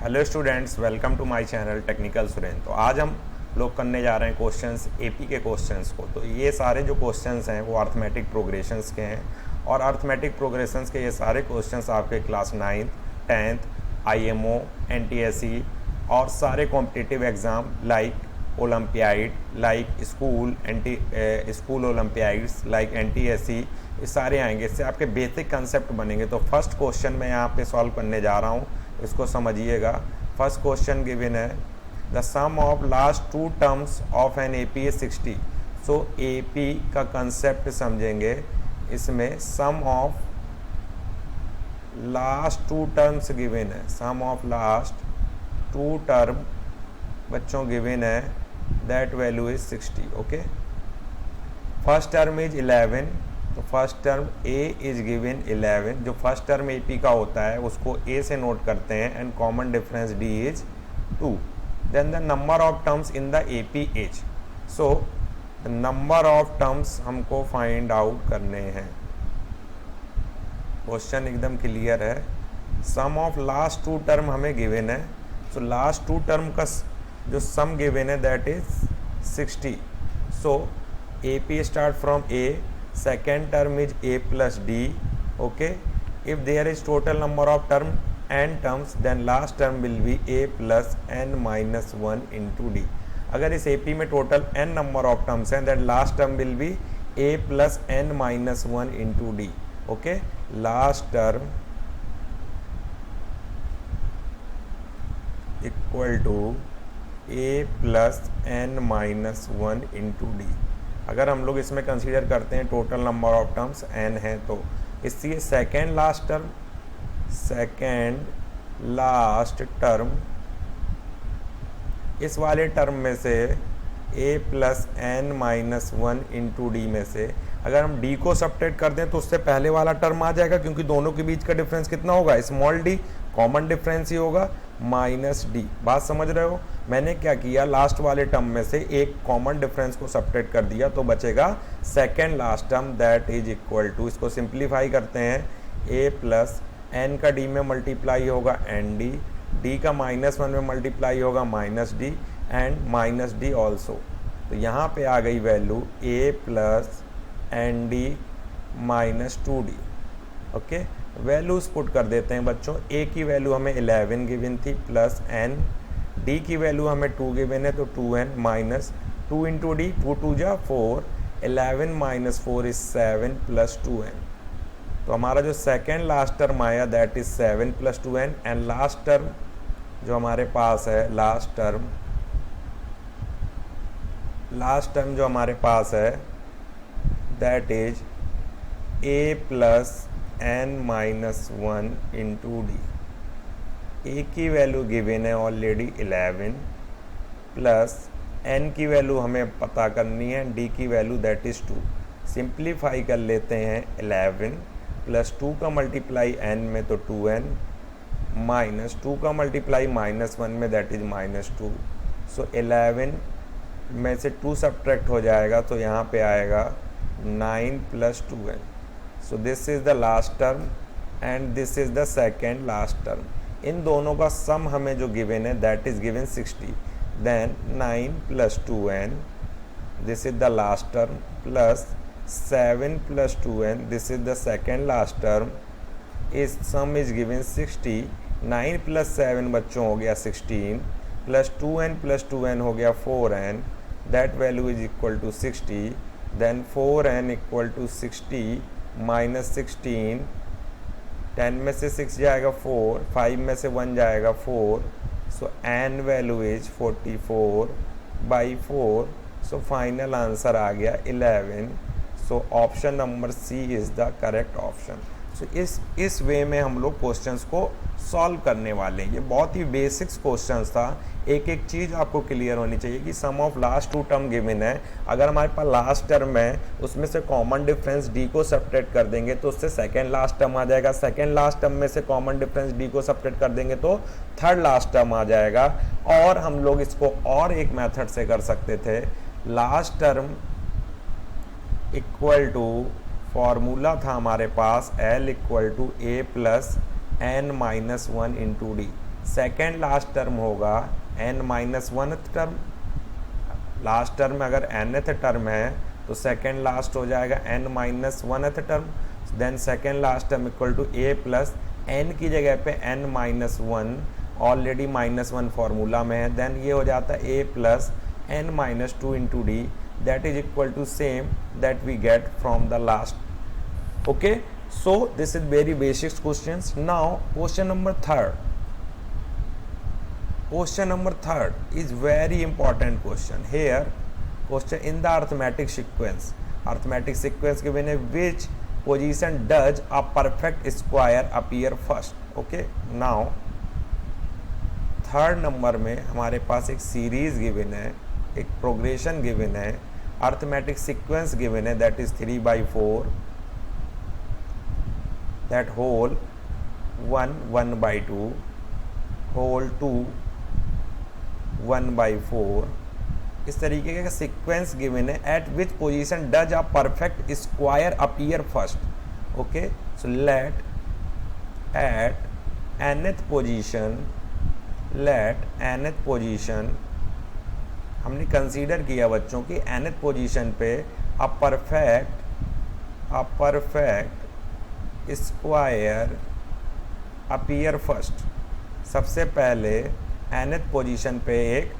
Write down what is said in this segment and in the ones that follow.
Hello students, welcome to my channel technical Surendra. तो आज हम लोग करने जा रहे हैं क्वेश्चंस एपी के क्वेश्चंस को। तो ये सारे जो क्वेश्चंस हैं वो अर्थमेटिक प्रोग्रेशंस के हैं और अर्थमेटिक प्रोग्रेशंस के ये सारे क्वेश्चंस आपके class 9th 10th IMO NTSC और सारे competitive exam like olympiad, like school Olympiads, like NTSC, ये सारे आएंगे। इससे आपके बेसिक कंसेप्ट बनेंगे। तो फर्स्ट क्वेश्चन मैं यहाँ पे सॉल्व करने जा रहा हूँ, इसको समझिएगा। फर्स्ट क्वेश्चन गिवन है the sum of last two terms of an AP is 60। So AP का कंसेप्ट समझेंगे। इसमें sum of last two terms given है, sum of last two term बच्चों गिवन है, that value is 60। Okay, first term is 11। तो first term a is given 11। जो first term AP का होता है उसको A से नोट करते हैं and common difference D is 2। Then the number of terms in the AP is, so the number of terms हमको फाइंड आउट करने हैं। क्वेश्चन एकदम क्लियर है। Sum of last two term हमें गिवन है। सो लास्ट टू टर्म का जो sum given है that is 60। So AP start from A, second term is a plus d. Okay, if there is total number of n terms, then last term will be a plus n minus 1 into d. अगर इस AP में total n number of terms हैं, then last term will be a plus n minus 1 into d. Okay, last term equal to a plus n minus 1 into d. अगर हम लोग इसमें consider करते हैं total number of terms n है, तो इसलिए सेकेंड लास्ट टर्म इस वाले टर्म में से a plus n minus 1 into D में से अगर हम d को सब्ट्रैक्ट कर दें तो उससे पहले वाला टर्म आ जाएगा, क्योंकि दोनों के बीच का डिफरेंस कितना होगा, स्मॉल d, कॉमन डिफरेंस ही होगा माइनस d। बात समझ रहे हो? मैंने क्या किया, लास्ट वाले टर्म में से एक कॉमन डिफरेंस को सब्ट्रैक्ट कर दिया तो बचेगा second last term, that is equal to, इसको सिंप्लीफाई करते हैं, a प्लस n का d में मल्टीप्लाई होगा एन डी, d का -1 में मल्टीप्लाई होगा minus d and minus d also. तो यहाँ पे आ गई value a plus n d minus 2d। Okay, values put कर देते हैं बच्चों। a की वैल्यू हमें 11 गिवन थी प्लस n, d की वैल्यू हमें 2 गिवन है तो 2n माइनस 2 इंटू डी, 2 2 जा 4, 11 माइनस 4 इज 7 प्लस 2n। तो हमारा जो सेकेंड लास्ट टर्म आया that is 7 plus 2n and last term जो हमारे पास है, लास्ट टर्म जो हमारे पास है that is a plus n minus 1 into D. a की वैल्यू गिवन है ऑलरेडी 11 प्लस n की वैल्यू हमें पता करनी है, d की वैल्यू दैट इज़ 2। सिंप्लीफाई कर लेते हैं, 11 प्लस 2 का मल्टीप्लाई n में तो 2n माइनस 2 का मल्टीप्लाई -1 में दैट इज -2। सो 11 में से 2 सब्ट्रैक्ट हो जाएगा तो यहाँ पे आएगा 9 plus 2n। So this is the last term and this is the second last term. इन दोनों का सम हमें जो गिवन है that is given 60। Then 9 plus 2n, this is the last term, plus 7 plus 2n, this is the second last term. इस sum is given 60। 9 plus 7 बच्चों हो गया 16 प्लस 2n प्लस 2n हो गया 4n, that value is equal to 60। देन 4n equal to 60 minus 16, 10 में से 6 जाएगा 4, 5 में से 1 जाएगा 4, so n value is 44/4। So final answer आ गया 11। So option number C is the correct option. So इस वे में हम लोग क्वेश्चंस को सॉल्व करने वाले हैं। ये बहुत ही बेसिक्स क्वेश्चंस था। एक एक चीज़ आपको क्लियर होनी चाहिए कि sum of last two term given है। अगर हमारे पास लास्ट टर्म है उसमें से कॉमन डिफरेंस d को सब्ट्रैक्ट कर देंगे तो उससे सेकेंड लास्ट टर्म आ जाएगा। सेकेंड लास्ट टर्म में से कॉमन डिफरेंस d को सब्ट्रैक्ट कर देंगे तो थर्ड लास्ट टर्म आ जाएगा। और हम लोग इसको और एक मेथड से कर सकते थे, last term equal to, formula था हमारे पास L equal to a plus n minus 1 into d. Second last term होगा n minus one term. Last term अगर nth टर्म है तो सेकेंड लास्ट हो जाएगा n minus one term. Then second last term equal to a plus n की जगह पे n minus one, already minus one formula में है। देन ये हो जाता है a plus n minus two into d, that is equal to same that we get from the last. Okay, so this is very basic question. Now question number third. Question number third is very important question. Here, question in the arithmetic sequence. Arithmetic sequence given in which position does a perfect square appear first? Okay. Now, third number में हमारे पास एक series given है, एक progression given है, arithmetic sequence given है, that is 3/4, that whole 1 1/2, whole 2 1/4। इस तरीके का सीक्वेंस गिवन है at which position does a perfect square appear first. Okay, so let at nth position, let nth position हमने consider किया बच्चों की nth पोजीशन पे a perfect square appear first. सबसे पहले nth पोजीशन पे एक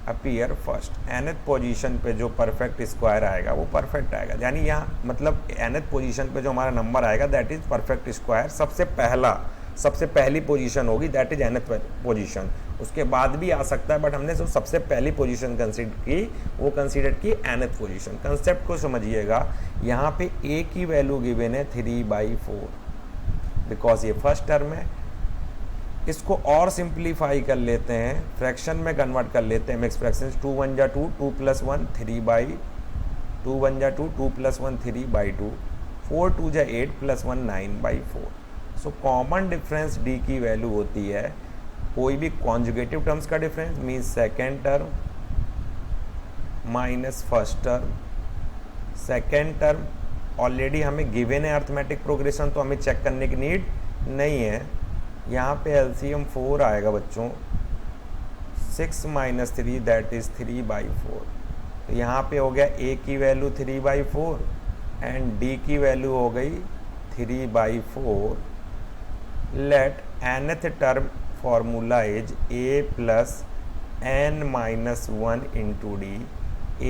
अपीयर फर्स्ट, nth पोजीशन पे जो परफेक्ट स्क्वायर आएगा वो परफेक्ट आएगा, यानी यहाँ मतलब nth पोजीशन पे जो हमारा नंबर आएगा दैट इज परफेक्ट स्क्वायर। सबसे पहली पोजीशन होगी दैट इज nth पोजीशन। उसके बाद भी आ सकता है बट हमने जो सबसे पहली पोजीशन कंसीडर की वो कंसीडर की nth पोजीशन। कंसेप्ट को समझिएगा, यहाँ पे a की वैल्यू गिवन है 3/4 बिकॉज ये फर्स्ट टर्म है। इसको और सिंप्लीफाई कर लेते हैं, फ्रैक्शन में कन्वर्ट कर लेते हैं, मिक्स फ्रैक्शन। 2 1 जा 2, 2 + 1 3/2 1 जा 2, 2 + 1 3/2, 4 2 जा 8 + 1 9/4। सो कॉमन डिफरेंस डी की वैल्यू होती है कोई भी कॉन्जुगेटिव टर्म्स का difference, means second term minus first term. Second term already हमें गिवन है अर्थमेटिक प्रोग्रेशन, तो हमें चेक करने की नीड नहीं है। यहाँ पे एलसीएम 4 आएगा बच्चों, 6 - 3 दैट इज 3/4। तो यहाँ पे हो गया a की वैल्यू 3/4 एंड d की वैल्यू हो गई 3/4। Let nth term formula is a plus n minus 1 into d.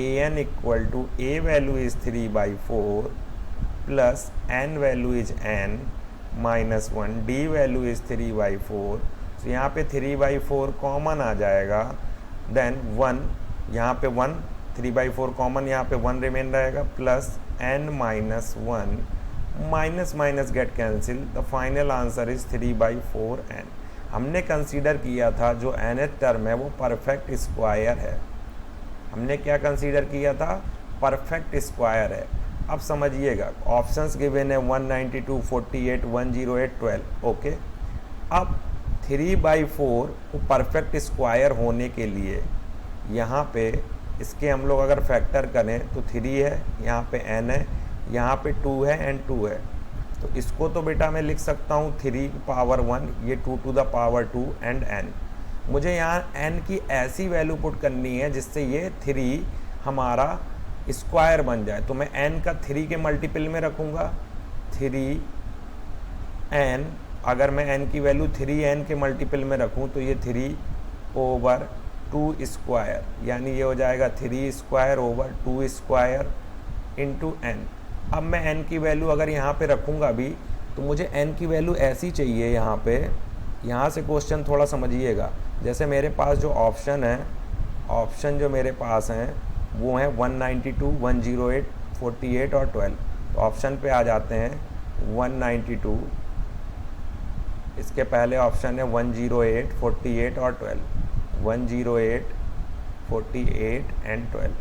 an equal to a value is 3/4 plus n value is n minus 1, d value is 3/4। तो यहाँ पे 3/4 common आ जाएगा। Then 1, यहाँ पे 1 3/4 common, यहाँ पे 1 रिमेन रहेगा plus n minus 1, minus get cancel, the final answer is 3/4n। हमने कंसीडर किया था जो nth टर्म है वो परफेक्ट स्क्वायर है। हमने क्या कंसीडर किया था? परफेक्ट स्क्वायर है। अब समझिएगा, ऑप्शंस गिवन है 192, 48, 108, 12। ओके, अब 3/4 को परफेक्ट स्क्वायर होने के लिए यहाँ पे इसके हम लोग अगर फैक्टर करें तो 3 है, यहाँ पे n है, यहाँ पे 2 है एंड 2 है। तो इसको तो बेटा मैं लिख सकता हूँ 3/1, ये 2 एंड n। मुझे यहाँ n की ऐसी वैल्यू पुट करनी है जिससे ये 3 हमारा स्क्वायर बन जाए। तो मैं n का 3 के मल्टीपल में रखूँगा, 3n। अगर मैं n की वैल्यू 3n के मल्टीपल में रखूँ तो ये 3/2 स्क्वायर, यानी ये हो जाएगा 3 square over 2 square into n। अब मैं n की वैल्यू अगर यहाँ पे रखूँगा भी तो मुझे n की वैल्यू ऐसी चाहिए यहाँ पे। यहाँ से क्वेश्चन थोड़ा समझिएगा, जैसे मेरे पास जो ऑप्शन जो मेरे पास हैं वो हैं 192, 108, 48 और 12। तो ऑप्शन पे आ जाते हैं 192, इसके पहले ऑप्शन है 108, 48 और 12, 108, 48 एंड 12।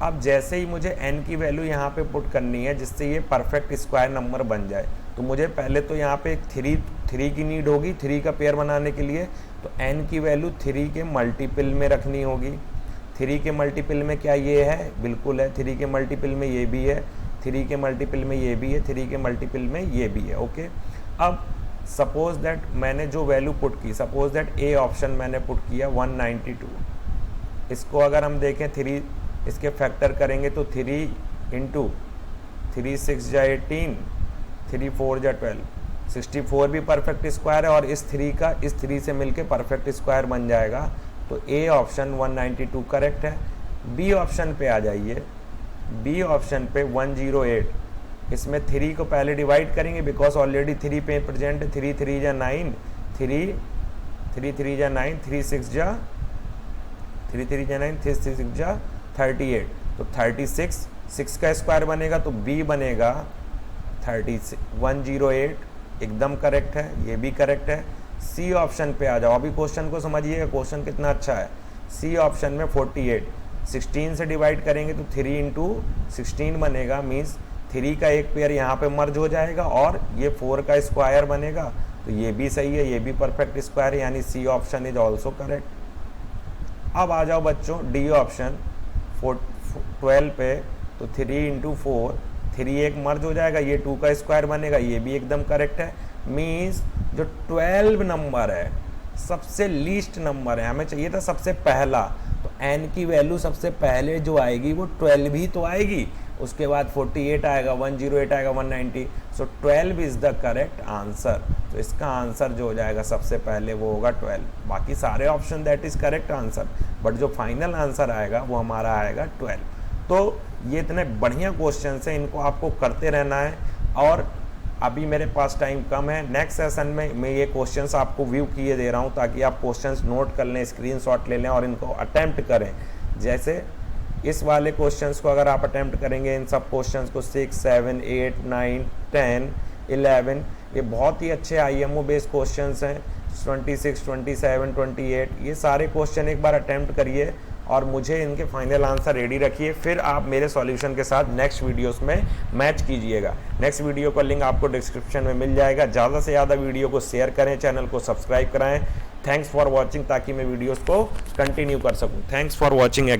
अब जैसे ही मुझे n की वैल्यू यहाँ पे पुट करनी है जिससे ये परफेक्ट स्क्वायर नंबर बन जाए, तो मुझे पहले तो यहाँ पे 3 की नीड होगी 3 का पेयर बनाने के लिए। तो n की वैल्यू 3 के मल्टीपल में रखनी होगी। 3 के मल्टीपल में क्या ये है? बिल्कुल है। 3 के मल्टीपल में ये भी है, 3 के मल्टीपल में ये भी है, 3 के मल्टीपल में ये भी है। ओके, अब सपोज दैट मैंने जो वैल्यू पुट की, सपोज दैट ए ऑप्शन मैंने पुट किया 192, इसको अगर हम देखें 3 इसके फैक्टर करेंगे तो 3 इंटू 3 6 जा 18, 3 4 जा 12, 64 भी परफेक्ट स्क्वायर है और इस 3 का इस 3 से मिलके परफेक्ट स्क्वायर बन जाएगा। तो ए ऑप्शन 192 करेक्ट है। बी ऑप्शन पे आ जाइए, बी ऑप्शन पे 108, इसमें 3 को पहले डिवाइड करेंगे बिकॉज ऑलरेडी 3 पे प्रेजेंट है। 3 3 जा 9, 3 3 जा 9, 3 6 जा 9, 3 6 जा 38, तो 36 6 का स्क्वायर बनेगा तो बी बनेगा 108, एकदम करेक्ट है, ये भी करेक्ट है। सी ऑप्शन पे आ जाओ, अभी क्वेश्चन को समझिएगा, क्वेश्चन कितना अच्छा है। सी ऑप्शन में 48, 16 से डिवाइड करेंगे तो 3 इंटू 16 बनेगा, मीन्स 3 का एक पेयर यहाँ पे मर्ज हो जाएगा और ये 4 का स्क्वायर बनेगा, तो ये भी सही है, ये भी परफेक्ट स्क्वायर है, यानी C option is also correct. अब आ जाओ बच्चों डी ऑप्शन 12 पे, तो 3 इंटू 4, 3 एक मर्ज हो जाएगा, ये 2 का स्क्वायर बनेगा, ये भी एकदम करेक्ट है। मीन्स जो 12 नंबर है सबसे लीस्ट नंबर है, हमें चाहिए था सबसे पहला, तो n की वैल्यू सबसे पहले जो आएगी वो 12 ही तो आएगी, उसके बाद 48 आएगा, 108 आएगा, 190, सो 12 इज द करेक्ट आंसर। तो इसका आंसर जो हो जाएगा सबसे पहले वो होगा 12, बाकी सारे option that is correct answer, but जो फाइनल आंसर आएगा वो हमारा आएगा 12। तो ये इतने बढ़िया क्वेश्चन हैं, इनको आपको करते रहना है। और अभी मेरे पास टाइम कम है, नेक्स्ट सेशन में मैं ये क्वेश्चंस आपको व्यू किए दे रहा हूँ ताकि आप क्वेश्चंस नोट कर लें, स्क्रीनशॉट ले लें और इनको अटेम्प्ट करें। जैसे इस वाले क्वेश्चंस को अगर आप अटेम्प्ट करेंगे, इन सब क्वेश्चंस को 6 7 8 9 10 11, ये बहुत ही अच्छे IMO बेस्ड क्वेश्चंस हैं। 26 27 28, ये सारे क्वेश्चन एक बार अटेम्प्ट करिए और मुझे इनके फाइनल आंसर रेडी रखिए, फिर आप मेरे सॉल्यूशन के साथ नेक्स्ट वीडियोस में मैच कीजिएगा। नेक्स्ट वीडियो का लिंक आपको डिस्क्रिप्शन में मिल जाएगा। ज़्यादा से ज़्यादा वीडियो को शेयर करें, चैनल को सब्सक्राइब कराएं। थैंक्स फॉर वॉचिंग, ताकि मैं वीडियोस को कंटिन्यू कर सकूं। Thanks for watching.